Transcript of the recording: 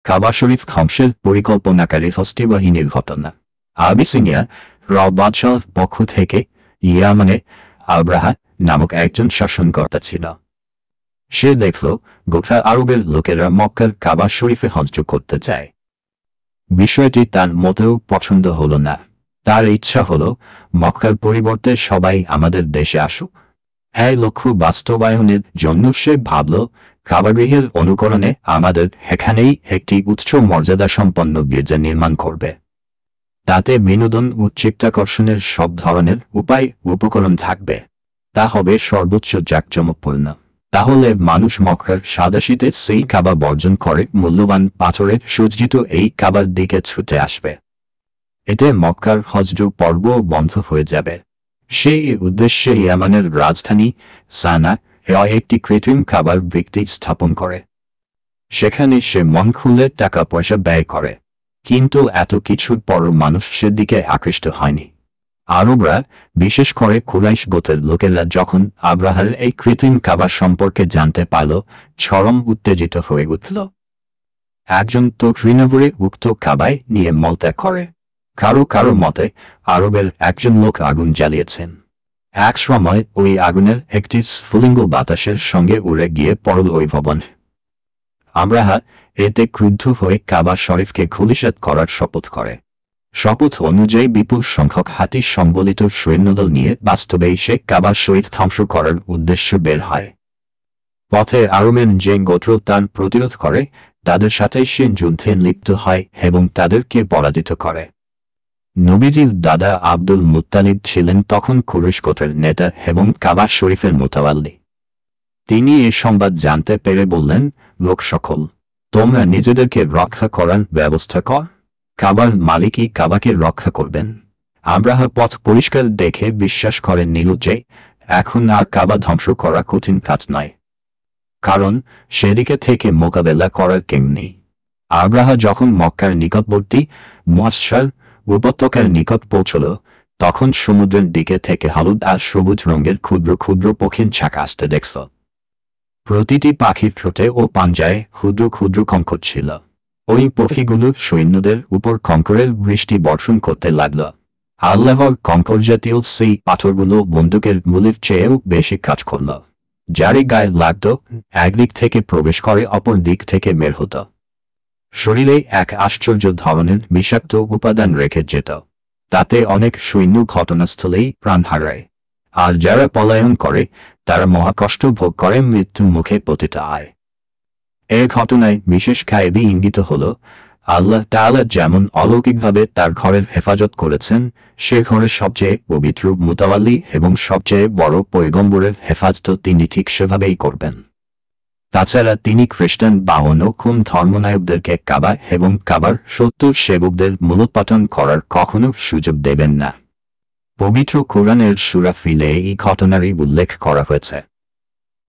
কাবা শরীফ ধ্বংসের পরিকল্পনাকারী হস্তি বাহিনীর ঘটনা। আবিসিনিয়া র বাদশাহর পক্ষ থেকে ইয়ামানে আব্রাহা নামক একজন শাসনকর্তা ছিল। সে দেখল গোটা আরবের লোকেরা মক্কার কাবা শরীফে হজ করতে চায়। বিষয়টি তার মোটেও পছন্দ হল না। তার ইচ্ছা হলো মক্কার পরিবর্তে সবাই আমাদের দেশে আসুক। এই লক্ষ্য বাস্তবায়নের জন্য সে ভাবল কাবাগৃহের অনুকরণে আমাদের এখানেই একটি উচ্চ মর্যাদা সম্পন্ন গির্জা নির্মাণ করবে। তাতে বিনোদন ও চিত্তাকর্ষণের সব ধরনের উপায় উপকরণ থাকবে। তা হবে সর্বোচ্চ জাঁকজমকপূর্ণ। তাহলে মানুষ মক্কার সাদাশীতে সেই কাবা বর্জন করে মূল্যবান পাথরের সজ্জিত এই কাবার দিকে ছুটে আসবে। এতে মক্কার হজ পর্ব বন্ধ হয়ে যাবে। সেই উদ্দেশ্যে ইয়ামানের রাজধানী সানা একটি কৃত্রিম কাবার ভিত্তি স্থাপন করে। সেখানে সে মন খুলে টাকা পয়সা ব্যয় করে। কিন্তু এত কিছুর পরও মানুষ সেদিকে আকৃষ্ট হয়নি। আরবরা, বিশেষ করে কুরাইশ গোত্রের লোকেরা যখন আব্রাহার এই কৃত্রিম কাবা সম্পর্কে জানতে পারল, চরম উত্তেজিত হয়ে উঠল। একজন তো ঘৃণাভরে উক্ত কাবায় নিয়ে মলত্যাগ করে। কারো কারো মতে আরবের একজন লোক আগুন জ্বালিয়েছেন। এক সময় ওই আগুনের একটি স্ফুলিঙ্গ বাতাসের সঙ্গে উড়ে গিয়ে পড়ল ওই ভবন। আব্রাহা এতে ক্রুদ্ধ হয়ে কাবা শরীফকে ধূলিসাৎ করার শপথ করে। শপথ অনুযায়ী বিপুল সংখ্যক হাতি সংবলিত সৈন্যদল নিয়ে বাস্তবেই সে কাবা শরীফ ধ্বংস করার উদ্দেশ্যে বের হয়। পথে আরবের যে গোত্র তার প্রতিরোধ করে তাদের সাথে সে যুদ্ধে লিপ্ত হয় এবং তাদেরকে পরাজিত করে। নবীজির দাদা আব্দুল মুত্তালিব ছিলেন তখন কুরাইশ গোত্রের নেতা এবং কাবা শরীফের মুতাওয়াল্লি। তিনি এ সংবাদ জানতে পেরে বললেন, লোক সকল, তোমরা নিজেদেরকে রক্ষা করার ব্যবস্থা কর। কাবার মালিকই কাবাকে রক্ষা করবেন। আব্রাহা পথ পরিষ্কার দেখে বিশ্বাস করে নিল যে এখন আর কাবা ধ্বংস করা কঠিন কাজ নয়, কারণ সেদিকে থেকে মোকাবেলা করার কেউ নেই। আব্রাহা যখন মক্কার নিকটবর্তী মুআসসার উপত্যকার নিকট পৌঁছল, তখন সমুদ্রের দিকে থেকে হলুদ আর সবুজ রঙের ক্ষুদ্র ক্ষুদ্র পক্ষীর ঝাঁক আসতে দেখল। প্রতিটি পাখির ঠোঁটে ও পাঞ্জায় ক্ষুদ্র ক্ষুদ্র কঙ্কর ছিল। ওই পক্ষীগুলো সৈন্যদের উপর কঙ্করের বৃষ্টি বর্ষণ করতে লাগল। আল্লাহর কঙ্কর জাতীয় সেই পাথরগুলো বন্দুকের গুলির চেয়েও বেশি কাজ করল। যারই গায়ে লাগত একদিক থেকে প্রবেশ করে অপর দিক থেকে বের হতো। শরীরে এক আশ্চর্য ধরনের বিষাক্ত উপাদান রেখে যেত। তাতে অনেক সৈন্য ঘটনাস্থলেই প্রাণ হারায়, আর যারা পলায়ন করে তারা মহাকষ্ট ভোগ করে মৃত্যু মুখে পতিত হয়। এ ঘটনায় বিশেষ কায়েবি ইঙ্গিত হল আল্লাহ তাআলা যেমন অলৌকিকভাবে তার ঘরের হেফাজত করেছেন, সে ঘরের সবচেয়ে পবিত্র মুতাওয়াল্লি এবং সবচেয়ে বড় পয়গম্বরের হেফাজত তিনি ঠিক সেভাবেই করবেন। তাছাড়া তিনি খ্রিস্টান বা অন্য কোন ধর্মনায়কদেরকে কাবা এবং কাবার সত্য সেবকদের মূলোৎপাটন করার কখনো সুযোগ দেবেন না। পবিত্র কোরআনের সূরা ফিলে এই ঘটনারই উল্লেখ করা হয়েছে।